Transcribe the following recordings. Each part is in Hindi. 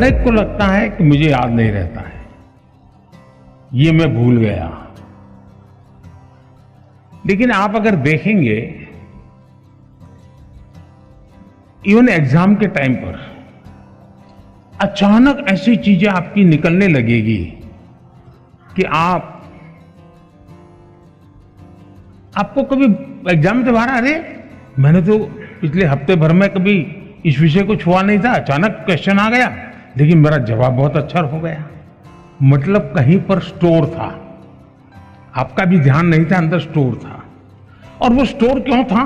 हर एक को लगता है कि मुझे याद नहीं रहता है, ये मैं भूल गया। लेकिन आप अगर देखेंगे, इवन एग्जाम के टाइम पर अचानक ऐसी चीजें आपकी निकलने लगेगी कि आपको कभी एग्जाम के बाहर, अरे मैंने तो पिछले हफ्ते भर में कभी इस विषय को छुआ नहीं था, अचानक क्वेश्चन आ गया, लेकिन मेरा जवाब बहुत अच्छा हो गया। मतलब कहीं पर स्टोर था, आपका भी ध्यान नहीं था, अंदर स्टोर था। और वो स्टोर क्यों था?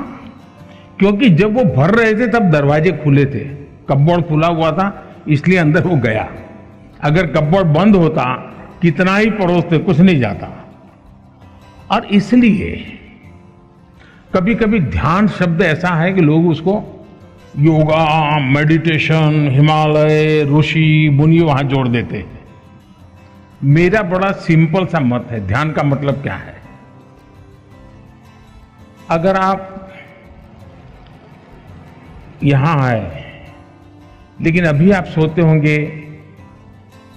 क्योंकि जब वो भर रहे थे तब दरवाजे खुले थे, कपबोर्ड खुला हुआ था, इसलिए अंदर वो गया। अगर कपबोर्ड बंद होता, कितना ही पड़ोसते, कुछ नहीं जाता। और इसलिए कभी कभी ध्यान शब्द ऐसा है कि लोग उसको योगा, मेडिटेशन, हिमालय, ऋषि मुनि वहां जोड़ देते हैं। मेरा बड़ा सिंपल सा मत है, ध्यान का मतलब क्या है? अगर आप यहां आए, लेकिन अभी आप सोचते होंगे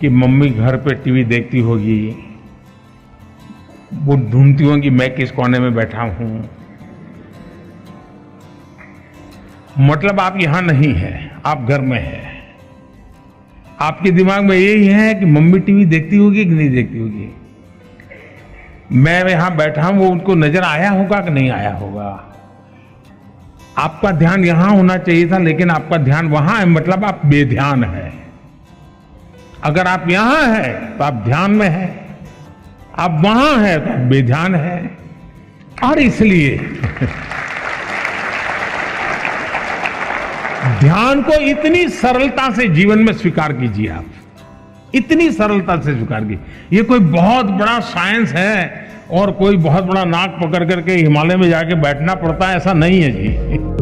कि मम्मी घर पे टीवी देखती होगी, वो ढूंढती होंगी मैं किस कोने में बैठा हूं। मतलब आप यहां नहीं हैं, आप घर में हैं। आपके दिमाग में यही है कि मम्मी टीवी देखती होगी कि नहीं देखती होगी, मैं यहां बैठा हूं, वो उनको नजर आया होगा कि नहीं आया होगा। आपका ध्यान यहां होना चाहिए था, लेकिन आपका ध्यान वहां है, मतलब आप बेध्यान है। अगर आप यहां हैं तो आप ध्यान में हैं, आप वहां हैं तो आप बेध्यान है। और इसलिए ध्यान को इतनी सरलता से जीवन में स्वीकार कीजिए, आप इतनी सरलता से स्वीकार कीजिए। ये कोई बहुत बड़ा साइंस है और कोई बहुत बड़ा नाक पकड़ करके हिमालय में जाके बैठना पड़ता है, ऐसा नहीं है जी।